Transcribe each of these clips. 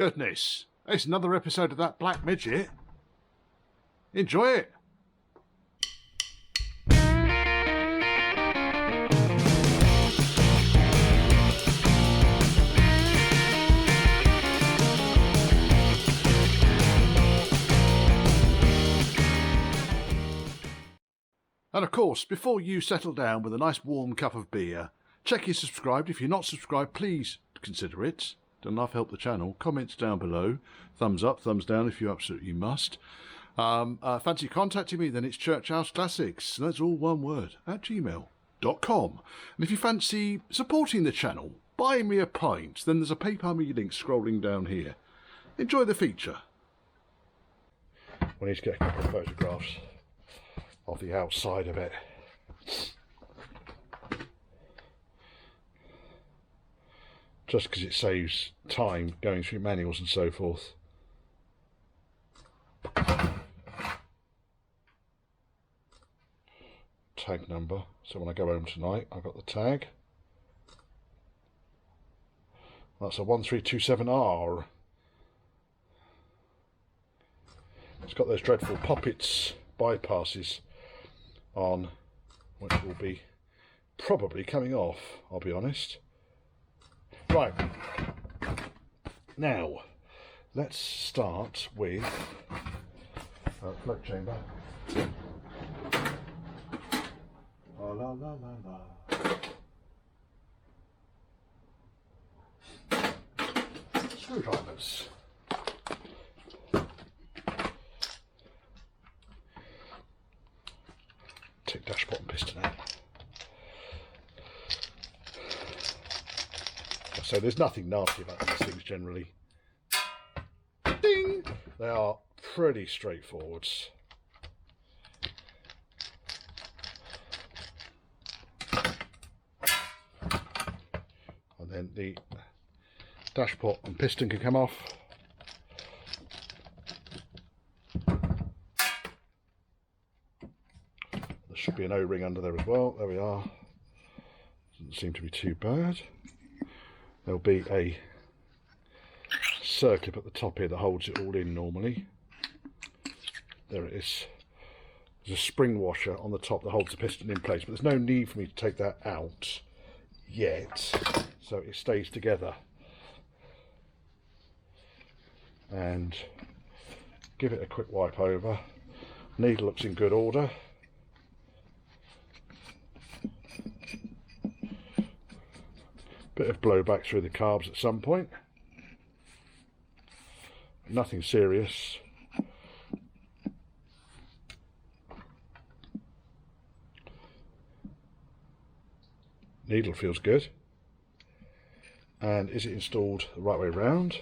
Goodness, it's another episode of that Black Midget. Enjoy it. And of course, before you settle down with a nice warm cup of beer, check you're subscribed. If you're not subscribed, please consider it. Don't enough help the channel. Comments down below. Thumbs up, thumbs down if you absolutely must. Fancy contacting me, then it's churchhouseclassics, and that's all one word, at gmail.com. And if you fancy supporting the channel, buy me a pint, then there's a PayPal me link scrolling down here. Enjoy the feature. We need to get a couple of photographs of the outside of it. Just because it saves time going through manuals and so forth. Tag number, so when I go home tonight I've got the tag. That's a 1327R. It's got those dreadful poppets bypasses on, which will be probably coming off, I'll be honest. Right, now let's start with float chamber. Oh, la la la la. Screwdrivers. Take dashpot and piston out. So there's nothing nasty about these things generally. Ding! They are pretty straightforward. And then the dashpot and piston can come off. There should be an O-ring under there as well. There we are. Doesn't seem to be too bad. There'll be a circlip at the top here that holds it all in normally. There it is. There's a spring washer on the top that holds the piston in place, but there's no need for me to take that out yet, so it stays together. And give it a quick wipe over. Needle looks in good order. Bit of blowback through the carbs at some point. Nothing serious. Needle feels good. And is it installed the right way round?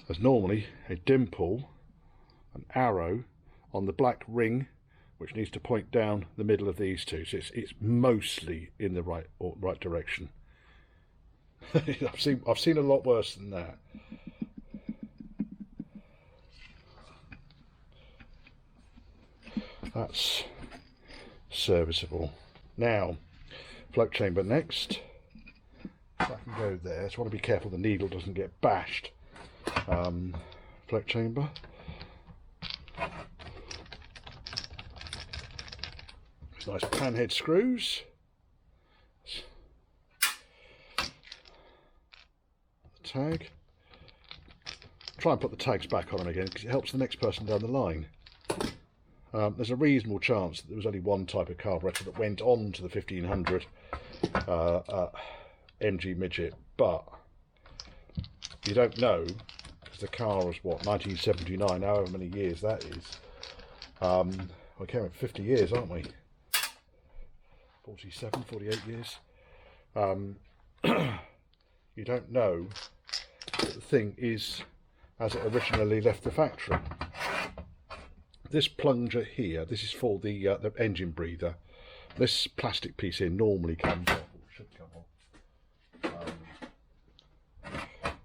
There's normally a dimple, an arrow on the black ring, which needs to point down the middle of these two, so it's mostly in the right direction. I've seen a lot worse than that. That's serviceable. Now, float chamber next. So I can go there. So I want to be careful the needle doesn't get bashed. Float chamber. Nice panhead screws. The tag. Try and put the tags back on them again because it helps the next person down the line. There's a reasonable chance that there was only one type of carburetor that went on to the 1500 MG Midget, but you don't know because the car was what, 1979, however many years that is. We came in 50 years, aren't we? 47, 48 years. You don't know that the thing is as it originally left the factory. This plunger here, this is for the engine breather. This plastic piece here normally comes off, or should come off.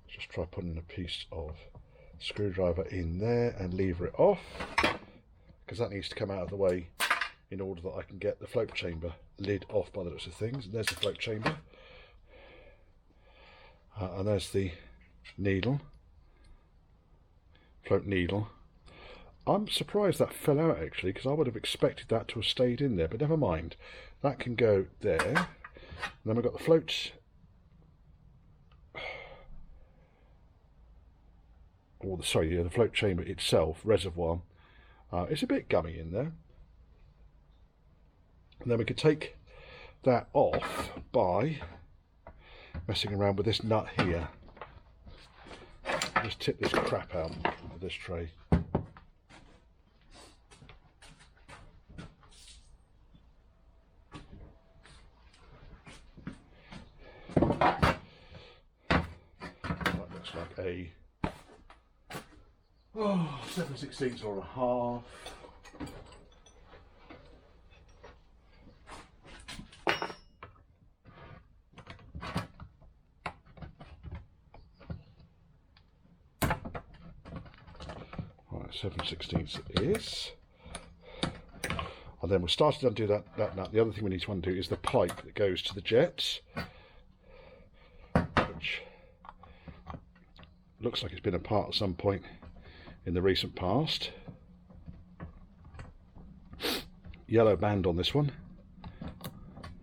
Just try putting a piece of screwdriver in there and lever it off, because that needs to come out of the way in order that I can get the float chamber lid off by the looks of things. And there's the float chamber. And there's the needle, float needle. I'm surprised that fell out actually, because I would have expected that to have stayed in there, but never mind. That can go there. And then we've got the float, or the float chamber itself, reservoir. It's a bit gummy in there. And then we could take that off by messing around with this nut here. Just tip this crap out of this tray. That looks like a 7/16 or a half. Right, 7/16 it is. And then we'll start to undo that nut. The other thing we need to undo is the pipe that goes to the jets, which looks like it's been apart at some point in the recent past. Yellow band on this one.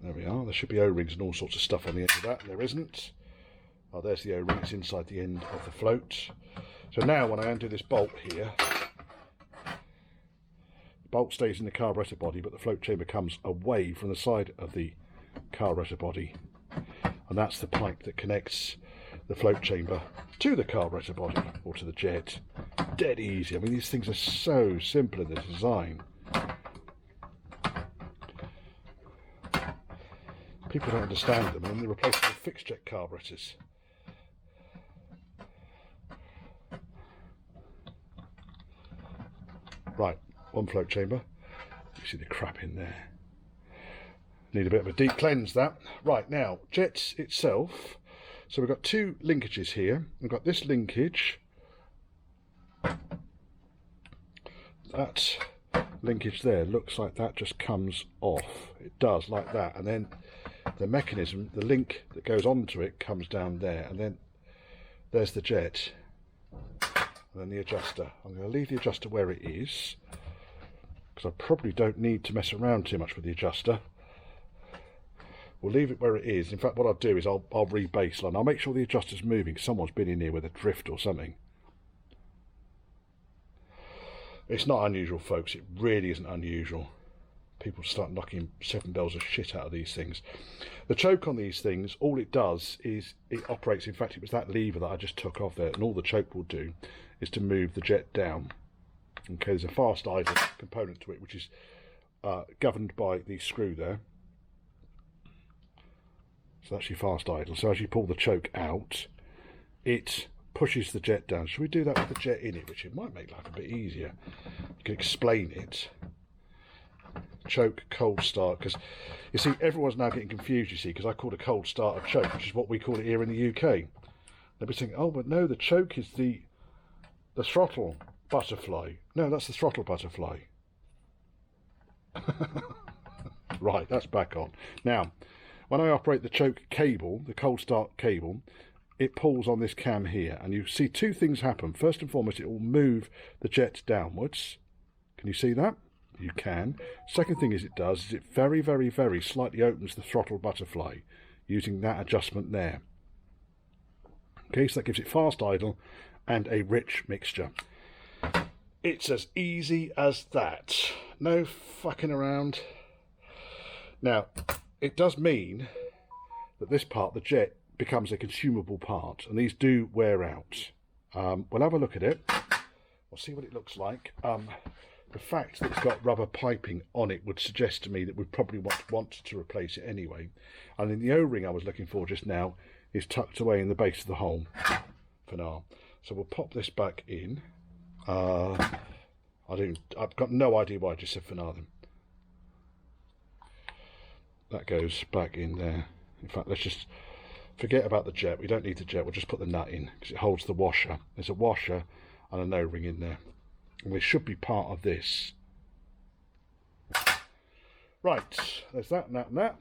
There we are. There should be O-rings and all sorts of stuff on the end of that, and there isn't. Oh, there's the O-ring. It's inside the end of the float. So now when I undo this bolt here, the bolt stays in the carburetor body, but the float chamber comes away from the side of the carburetor body, and that's the pipe that connects the float chamber to the carburetor body, or to the jet. Dead easy. I mean, these things are so simple in the design. People don't understand them, and they're replacing with fixed jet carburetors. Right, one float chamber. You see the crap in there. Need a bit of a deep cleanse, that. Right, now, jets itself. So we've got two linkages here. We've got this linkage. That linkage there looks like that just comes off. It does, like that. And then the mechanism, the link that goes onto it, comes down there. And then there's the jet. And then the adjuster. I'm going to leave the adjuster where it is, because I probably don't need to mess around too much with the adjuster. We'll leave it where it is. In fact, what I'll do is I'll re-baseline. I'll make sure the adjuster's moving. Someone's been in here with a drift or something. It's not unusual, folks. It really isn't unusual. People start knocking 7 bells of shit out of these things. The choke on these things, all it does is it operates. In fact, it was that lever that I just took off there, and all the choke will do is to move the jet down. Okay, there's a fast idle component to it, which is governed by the screw there. So that's your fast idle. So as you pull the choke out, it pushes the jet down. Should we do that with the jet in it, which it might make life a bit easier? You can explain it. Choke, cold start, because you see everyone's now getting confused, you see, because I call it a cold start a choke, which is what we call it here in the UK. They'll be saying, oh, but no, the choke is the throttle butterfly. No, that's the throttle butterfly. Right, that's back on. Now, when I operate the choke cable, the cold start cable, it pulls on this cam here, and you see two things happen. First and foremost, it will move the jet downwards. Can you see that? You can. Second thing it does is it very, very, very slightly opens the throttle butterfly using that adjustment there. Okay, so that gives it fast idle and a rich mixture. It's as easy as that. No fucking around. Now, it does mean that this part, the jet, becomes a consumable part, and these do wear out. We'll have a look at it. We'll see what it looks like. The fact that it's got rubber piping on it would suggest to me that we'd probably want to replace it anyway. And then the O-ring I was looking for just now is tucked away in the base of the hole for now. So we'll pop this back in. I've got no idea why I just said for now then. That goes back in there. In fact, let's just forget about the jet. We don't need the jet. We'll just put the nut in because it holds the washer. There's a washer and an O-ring in there. And we should be part of this. Right, there's that and that and that.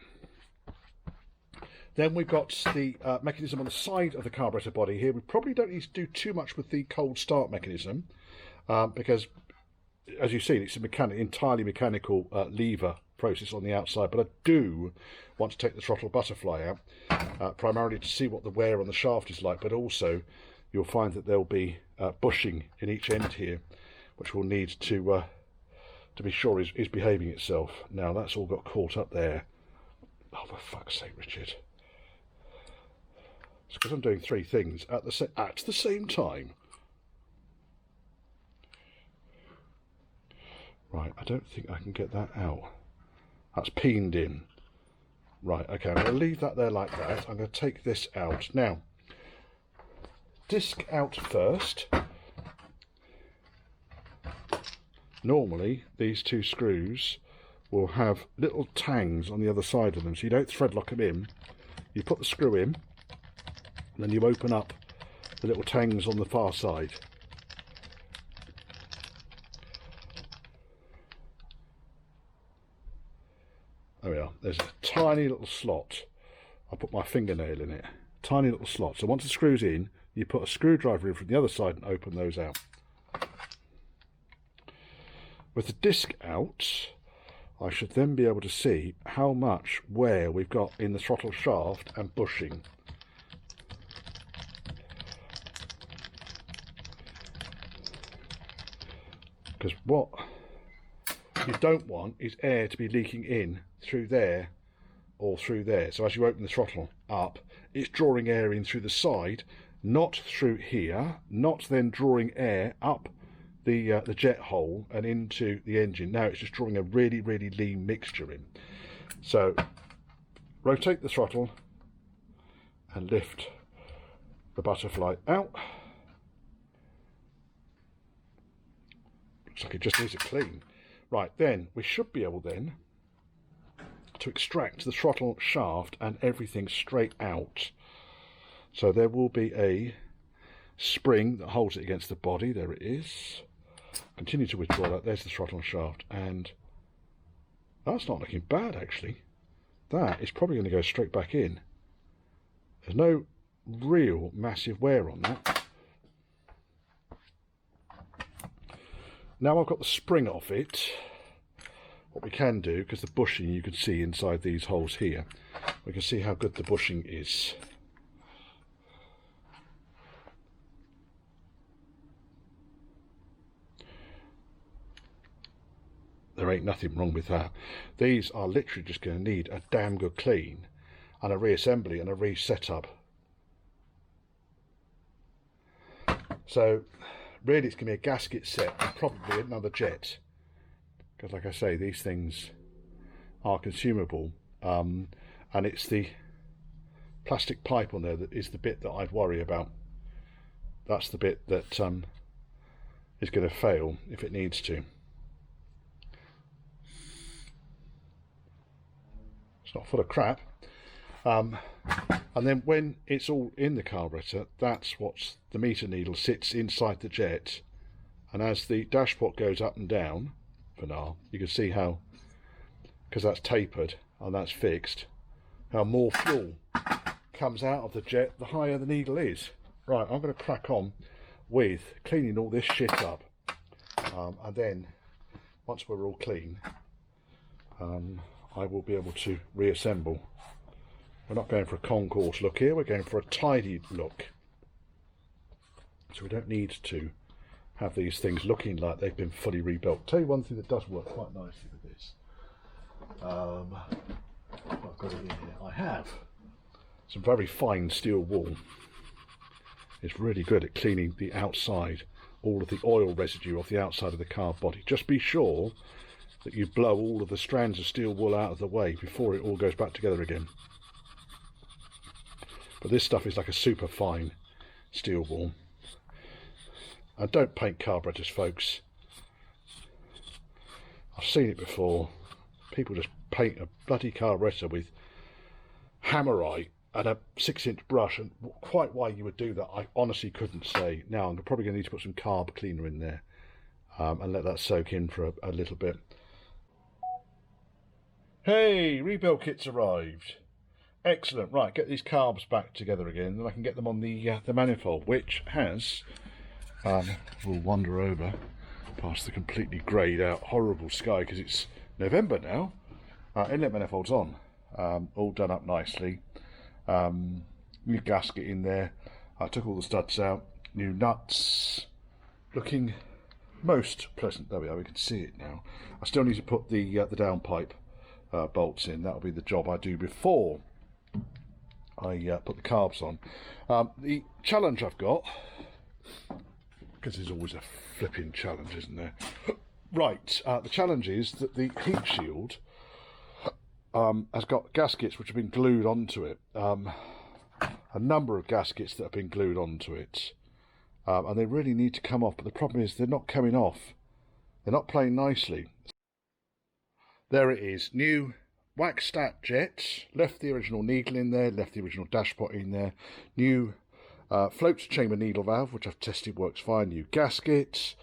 Then we've got the mechanism on the side of the carburetor body here. We probably don't need to do too much with the cold start mechanism because, as you've seen, it's entirely mechanical lever process on the outside. But I do want to take the throttle butterfly out, primarily to see what the wear on the shaft is like, but also you'll find that there'll be bushing in each end here, which we'll need to be sure is behaving itself. Now that's all got caught up there. Oh, for fuck's sake, Richard. It's because I'm doing three things at the same time. Right, I don't think I can get that out. That's peened in. Right, okay, I'm going to leave that there like that. I'm going to take this out. Now, disc out first. Normally, these two screws will have little tangs on the other side of them, so you don't thread lock them in. You put the screw in, and then you open up the little tangs on the far side. There we are. There's a tiny little slot. I put my fingernail in it. Tiny little slot. So once the screw's in, you put a screwdriver in from the other side and open those out. With the disc out, I should then be able to see how much wear we've got in the throttle shaft and bushing. Because what you don't want is air to be leaking in through there or through there. So as you open the throttle up, it's drawing air in through the side, not through here, not then drawing air up the jet hole and into the engine. Now it's just drawing a really, really lean mixture in. So rotate the throttle and lift the butterfly out. Looks like it just needs a clean. Right, then we should be able then to extract the throttle shaft and everything straight out. So there will be a spring that holds it against the body. There it is. Continue to withdraw that. There's the throttle shaft, and that's not looking bad actually. That is probably going to go straight back in. There's no real massive wear on that. Now I've got the spring off it, what we can do, because the bushing you can see inside these holes here, we can see how good the bushing is. There ain't nothing wrong with that. These are literally just going to need a damn good clean and a reassembly and a reset-up. So really it's going to be a gasket set and probably another jet, because like I say, these things are consumable, and it's the plastic pipe on there that is the bit that I'd worry about. That's the bit that is going to fail if it needs to. It's not full of crap. And then when it's all in the carburetor, that's what the meter needle sits inside the jet, and as the dashpot goes up and down for now, you can see how, because that's tapered and that's fixed, how more fuel comes out of the jet the higher the needle is. Right, I'm going to crack on with cleaning all this shit up, and then once we're all clean, I will be able to reassemble. We're not going for a concourse look here, we're going for a tidy look. So we don't need to have these things looking like they've been fully rebuilt. Tell you one thing that does work quite nicely with this. I've got it in here. I have some very fine steel wool. It's really good at cleaning the outside, all of the oil residue off the outside of the car body. Just be sure that you blow all of the strands of steel wool out of the way before it all goes back together again. But this stuff is like a super fine steel wool. And don't paint carburetors, folks. I've seen it before. People just paint a bloody carburetor with hammerite and a 6-inch brush, and quite why you would do that I honestly couldn't say. Now I'm probably going to need to put some carb cleaner in there and let that soak in for a little bit. Hey, rebuild kit's arrived. Excellent. Right, get these carbs back together again, then I can get them on the manifold, which has, we'll wander over past the completely greyed out horrible sky because it's November now. Inlet manifold's on, all done up nicely. New gasket in there. I took all the studs out, new nuts, looking most pleasant. There we are, we can see it now. I still need to put the downpipe bolts in. That'll be the job I do before I put the carbs on. The challenge I've got, because there's always a flipping challenge, isn't there? Right, the challenge is that the heat shield has got gaskets which have been glued onto it. A number of gaskets that have been glued onto it. And they really need to come off, but the problem is they're not coming off. They're not playing nicely. There it is, new wax stat jet. Left the original needle in there, left the original dashpot in there. New float chamber needle valve, which I've tested works fine. New gaskets.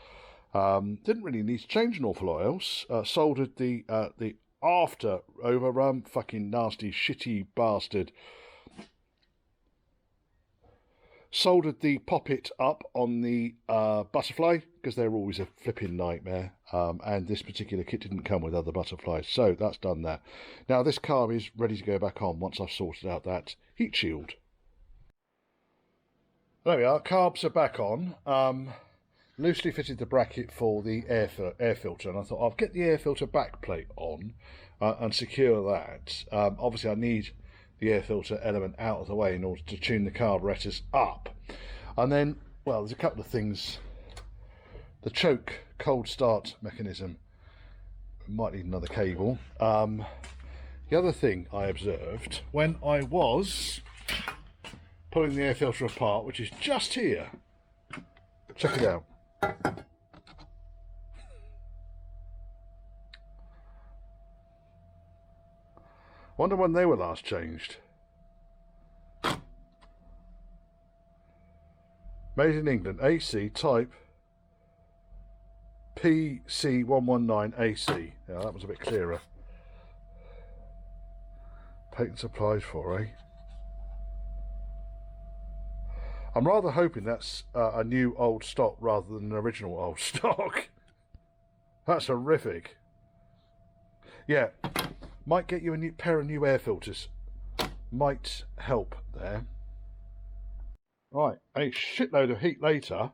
Didn't really need to change an awful lot else. Soldered the after overrun, fucking nasty, shitty bastard. Soldered the poppet up on the butterfly, because they're always a flipping nightmare, and this particular kit didn't come with other butterflies, so that's done that. Now this carb is ready to go back on once I've sorted out that heat shield. There we are, carbs are back on. Loosely fitted the bracket for the air filter, and I thought I'll get the air filter back plate on and secure that. Obviously I need the air filter element out of the way in order to tune the carburetors up. And then, well, there's a couple of things. The choke cold start mechanism might need another cable. The other thing I observed when I was pulling the air filter apart, which is just here, check it out. Wonder when they were last changed. Made in England, AC type PC119AC. Yeah, that was a bit clearer. Patents applied for, eh? I'm rather hoping that's a new old stock rather than an original old stock. That's horrific. Yeah. Might get you a new pair of new air filters. Might help there. Right, a shitload of heat later,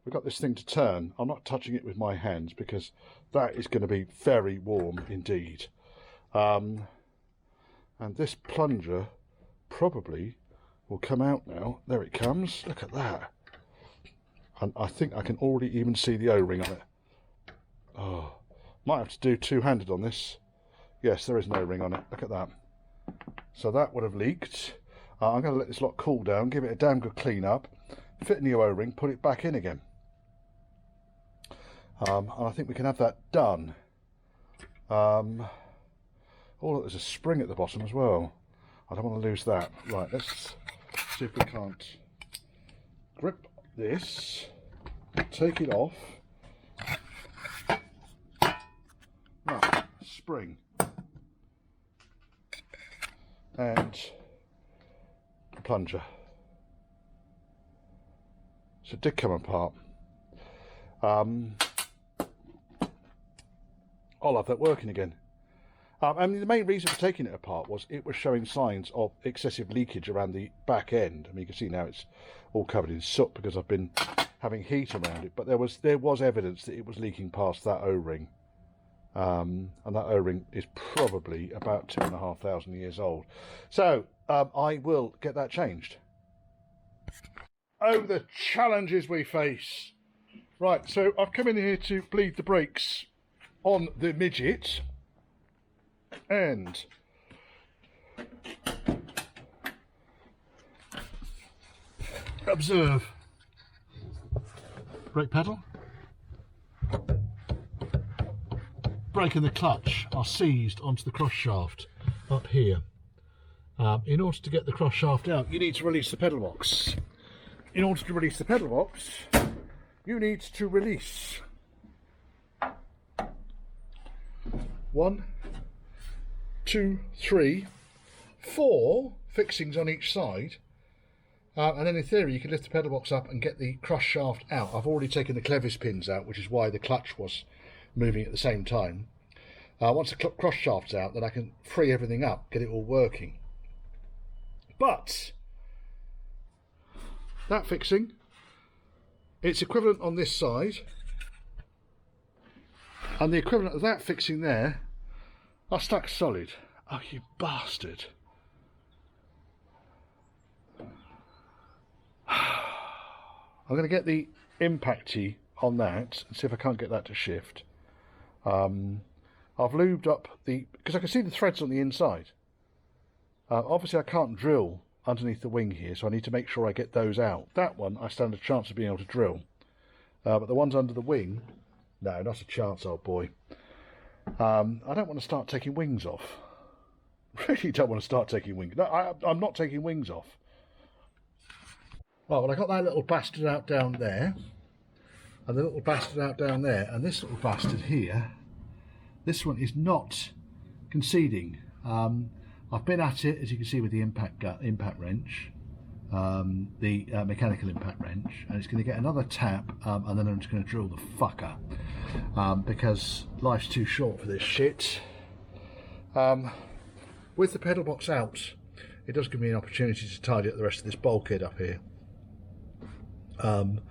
we've got this thing to turn. I'm not touching it with my hands because that is going to be very warm indeed. And this plunger probably will come out now. There it comes. Look at that. And I think I can already even see the O-ring on it. Oh, might have to do two-handed on this. Yes, there is no ring on it. Look at that. So that would have leaked. I'm going to let this lot cool down, give it a damn good clean up, fit a new O-ring, put it back in again. And I think we can have that done. Oh, look, there's a spring at the bottom as well. I don't want to lose that. Right, let's see if we can't grip this, take it off. Right, spring. And the plunger. So it did come apart. I'll have that working again. I mean, the main reason for taking it apart was it was showing signs of excessive leakage around the back end. I mean, you can see now it's all covered in soot because I've been having heat around it. But there was evidence that it was leaking past that O-ring. And that O-ring is probably about 2,500 years old. So I will get that changed. Oh, the challenges we face. Right, so I've come in here to bleed the brakes on the Midget. And observe. Brake pedal. Brake and the clutch are seized onto the cross shaft up here. In order to get the cross shaft out, you need to release the pedal box. In order to release the pedal box, you need to release 1, 2, 3, 4 fixings on each side, and then in theory you can lift the pedal box up and get the crush shaft out. I've already taken the clevis pins out, which is why the clutch was moving at the same time. Once the crush shaft's out, then I can free everything up, get it all working. But that fixing, it's equivalent on this side, and the equivalent of that fixing there are stuck solid. Oh, you bastard. I'm going to get the impacty on that and see if I can't get that to shift. I've lubed up because I can see the threads on the inside. Obviously I can't drill underneath the wing here, so I need to make sure I get those out. That one I stand a chance of being able to drill, but the ones under the wing, no, not a chance, old boy. I don't want to start taking wings off. Really don't want to start taking wings. No, I'm not taking wings off. Well, I got that little bastard out down there, and the little bastard out down there, and this little bastard here. This one is not conceding. I've been at it, as you can see, with the impact wrench, the mechanical impact wrench, and it's going to get another tap, and then I'm just going to drill the fucker, because life's too short for this shit. With the pedal box out, it does give me an opportunity to tidy up the rest of this bulkhead up here. You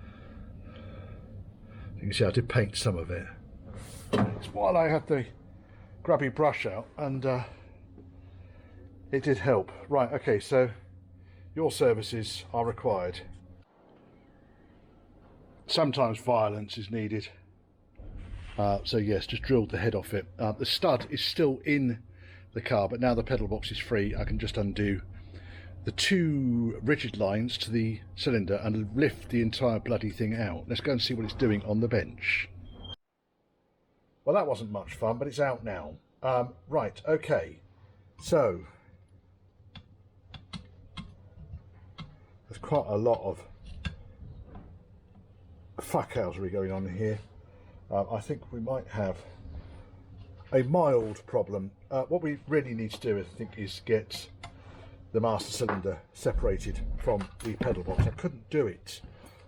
can see I did paint some of it. It's while I had the grubby brush out, and it did help. Right, okay, so your services are required. Sometimes violence is needed. So yes, just drilled the head off it. The stud is still in the car, but now the pedal box is free, I can just undo the two rigid lines to the cylinder and lift the entire bloody thing out. Let's go and see what it's doing on the bench. Well, that wasn't much fun, but it's out now. Right, okay, so there's quite a lot of fuckhousery going on here. I think we might have a mild problem. What we really need to do, I think, is get the master cylinder separated from the pedal box. I couldn't do it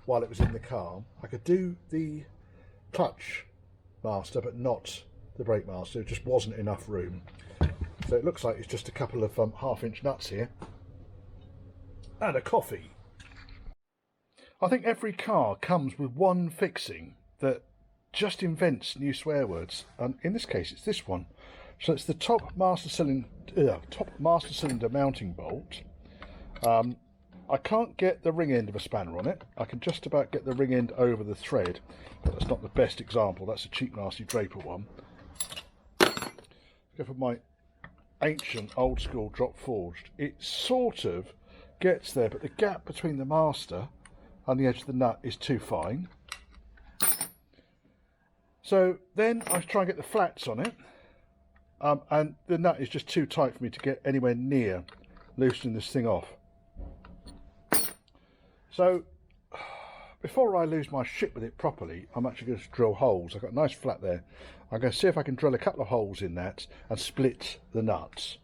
while it was in the car. I could do the clutch master, but not the brake master. It just wasn't enough room. So it looks like it's just a couple of half-inch nuts here and a coffee. I think every car comes with one fixing that just invents new swear words, and in this case it's this one. So it's the top master cylinder mounting bolt. I can't get the ring end of a spanner on it. I can just about get the ring end over the thread, but that's not the best example. That's a cheap, nasty Draper one. Go for my ancient, old school drop forged. It sort of gets there, but the gap between the master and the edge of the nut is too fine. So then I try and get the flats on it. And the nut is just too tight for me to get anywhere near loosening this thing off. So before I lose my shit with it properly, I'm actually going to drill holes. I've got a nice flat there. I'm going to see if I can drill a couple of holes in that and split the nuts.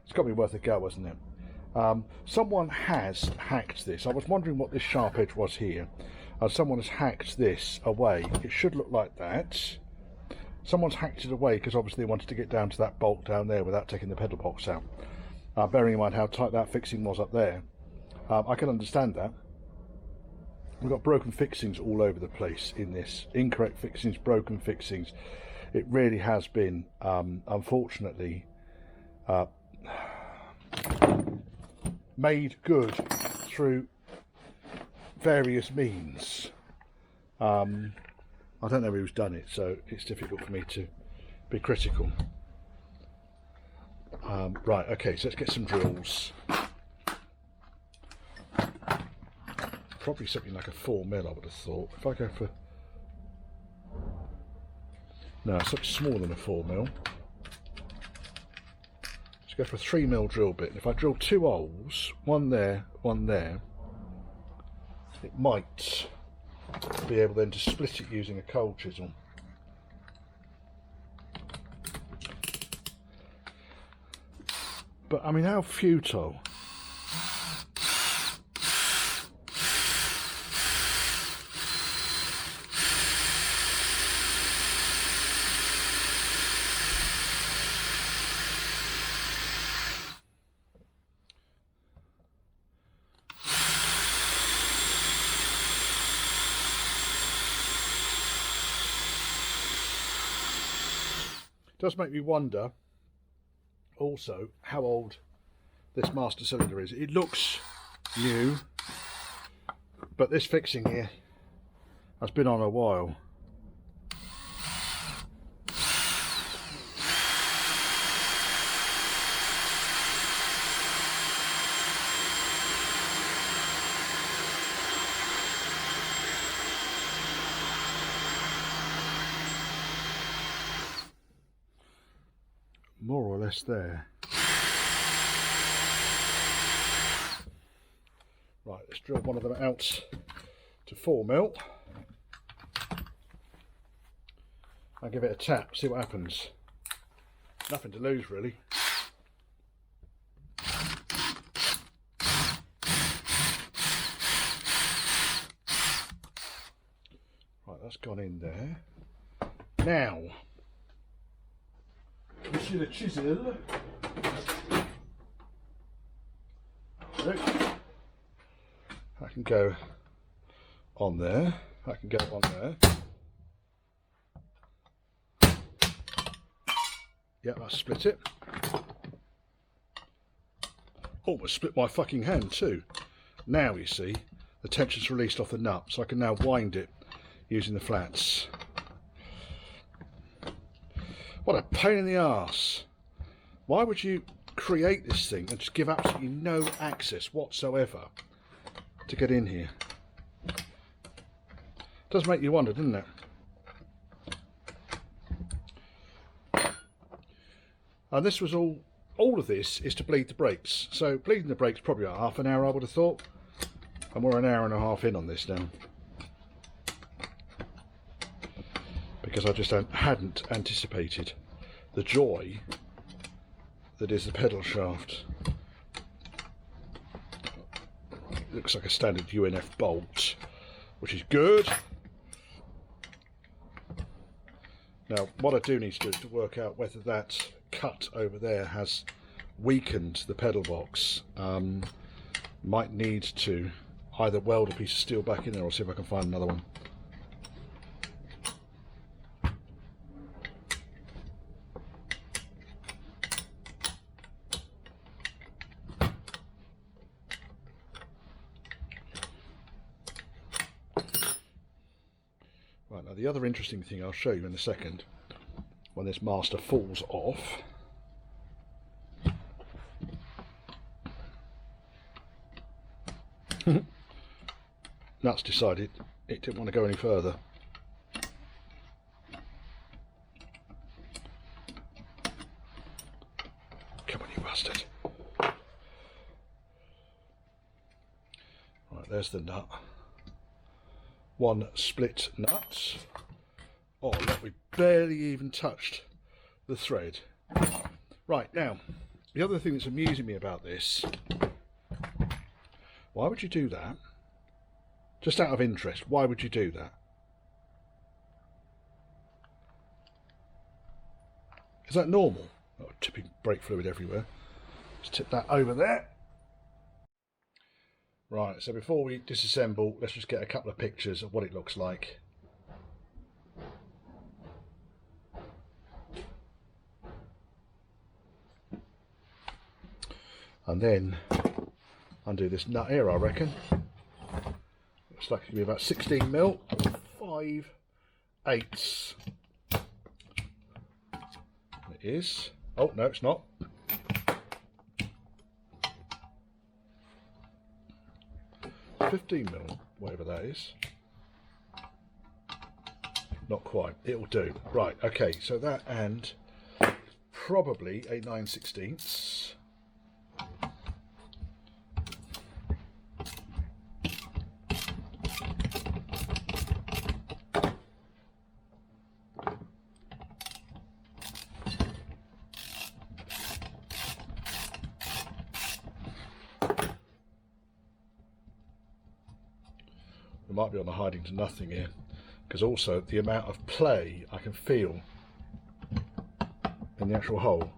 It's got to be worth a go, hasn't it? Someone has hacked this. I was wondering what this sharp edge was here. Someone has hacked this away. It should look like that. Someone's hacked it away because obviously they wanted to get down to that bolt down there without taking the pedal box out. Bearing in mind how tight that fixing was up there. I can understand that. We've got broken fixings all over the place in this. Incorrect fixings, broken fixings. It really has been, unfortunately, made good through various means. I don't know who's done it, so it's difficult for me to be critical. Right, okay, so let's get some drills. Probably something like a 4mm, I would have thought. If I go for... No, it's much smaller than a 4mm. Let's go for a 3mm drill bit. And if I drill two holes, one there, it might be able then to split it using a cold chisel. But I mean, how futile does make me wonder also how old this master cylinder is. It looks new, but this fixing here has been on a while. More or less there. Right, let's drill one of them out to 4mm and give it a tap, see what happens. Nothing to lose really. Right, that's gone in there. Now, Monsieur the chisel. I can go on there. I can go on there. Yeah, I split it. Almost split my fucking hand too. Now you see the tension's released off the nut, so I can now wind it using the flats. What a pain in the arse. Why would you create this thing and just give absolutely no access whatsoever to get in here? Does make you wonder, doesn't it? And this was all of this is to bleed the brakes. So bleeding the brakes probably about half an hour, I would have thought. And we're an hour and a half in on this now. Because I just hadn't anticipated the joy that is the pedal shaft. It looks like a standard UNF bolt, which is good. Now, what I do need to do is to work out whether that cut over there has weakened the pedal box. Might need to either weld a piece of steel back in there or see if I can find another one. Right, now the other interesting thing I'll show you in a second, when this master falls off, Nuts decided it didn't want to go any further. Come on, you bastard. Right, there's the nut. One split nut. Oh, look, we barely even touched the thread. Right, now, the other thing that's amusing me about this, why would you do that? Just out of interest, why would you do that? Is that normal? Oh, tipping brake fluid everywhere. Let's tip that over there. Right, so before we disassemble, let's just get a couple of pictures of what it looks like. And then undo this nut here, I reckon. Looks like it'll be about 16mm, 5/8. It is. Oh, no, it's not. $15mm, whatever that is. Not quite. It'll do. Right, okay, so that and probably a 9/16. We might be on a hiding to nothing here, because also the amount of play I can feel in the actual hole.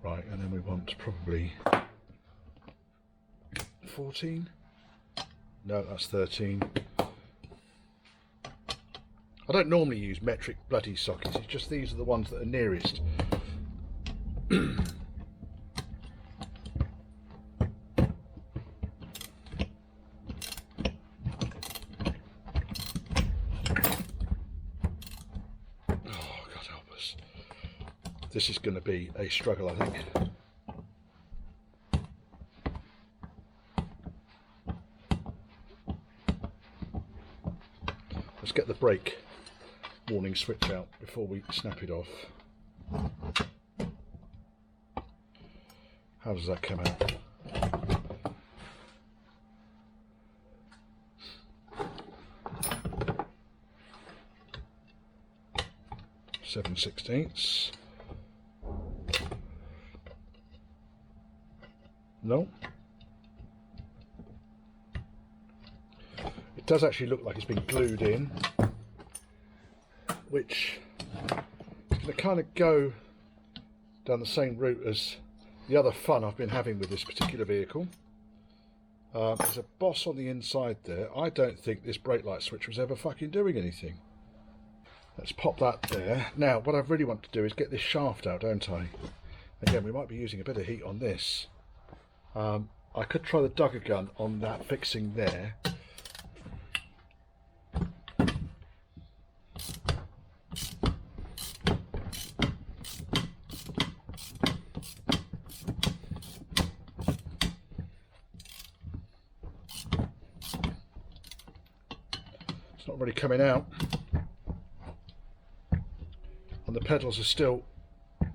Right, and then we want probably 14. No, that's 13. I don't normally use metric bloody sockets, it's just these are the ones that are nearest. This is going to be a struggle, I think. Let's get the brake warning switch out before we snap it off. How does that come out? Seven sixteenths. No. It does actually look like it's been glued in, which is going to kind of go down the same route as the other fun I've been having with this particular vehicle. There's a boss on the inside there. I don't think this brake light switch was ever fucking doing anything. Let's pop that there. Now, what I really want to do is get this shaft out, don't I? Again, we might be using a bit of heat on this. I could try the Dugger gun on that fixing there. It's not really coming out. And the pedals are still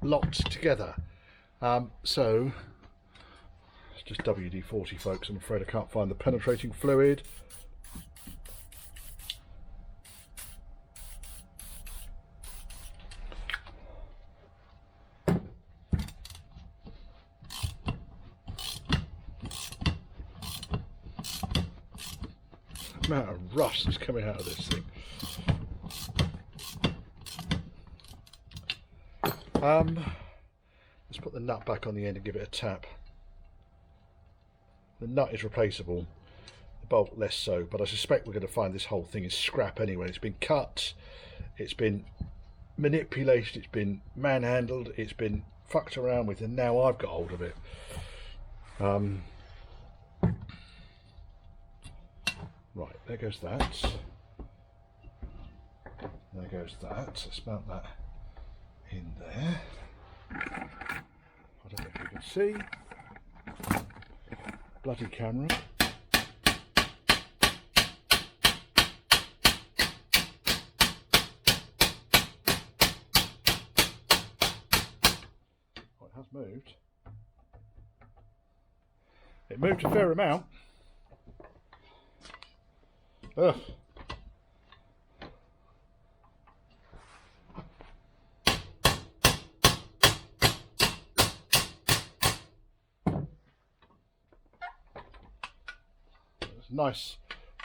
locked together. So just WD-40, folks. I'm afraid I can't find the penetrating fluid. The amount of rust is coming out of this thing. Let's put the nut back on the end and give it a tap. The nut is replaceable, the bolt less so, but I suspect we're going to find this whole thing is scrap anyway. It's been cut, it's been manipulated, it's been manhandled, it's been fucked around with, and now I've got hold of it. Right, there goes that. There goes that. Let's mount that in there. I don't know if you can see. Bloody camera. Oh, it has moved. It moved a fair amount. Ugh. Nice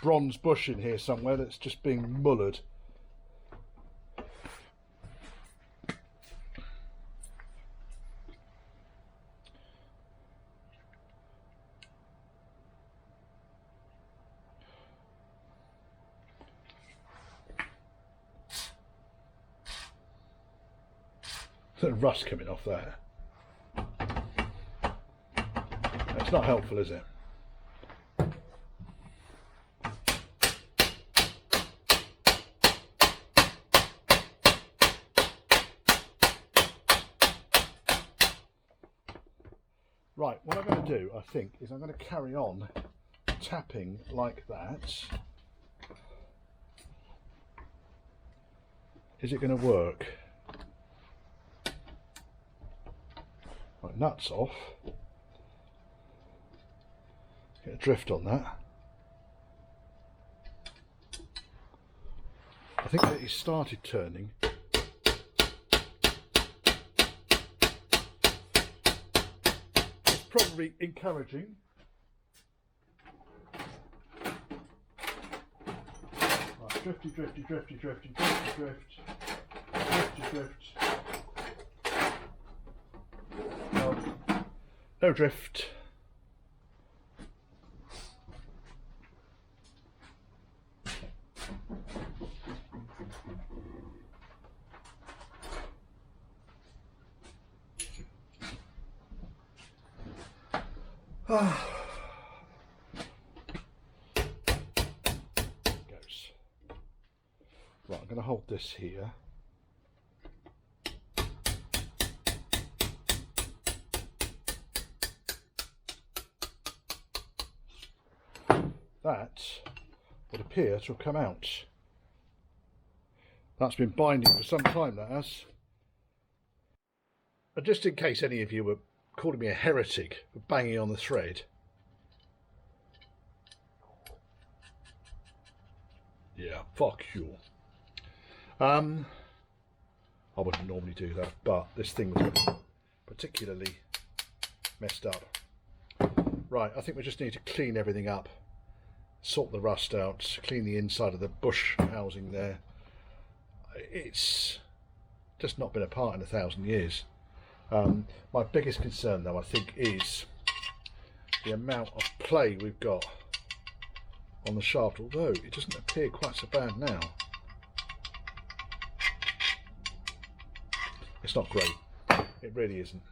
bronze bush in here somewhere that's just being mullered. There's rust coming off there. That's not helpful, is it? Right, what I'm going to do, I think, is I'm going to carry on tapping like that. Is it going to work? Right, nuts off. Get a drift on that. I think that he started turning. Probably encouraging. Right, drifty, drifty, drifty, drifty, drifty, drift, drifty, drift. No drift. Goes. Right, I'm going to hold this here. That would appear to have come out. That's been binding for some time, that has. And just in case any of you were calling me a heretic for banging on the thread, yeah, fuck you. I wouldn't normally do that, but this thing was particularly messed up. Right, I think we just need to clean everything up, sort the rust out, clean the inside of the bush housing there. It's just not been apart in 1,000 years. My biggest concern though, I think, is the amount of play we've got on the shaft, although it doesn't appear quite so bad now. It's not great, it really isn't.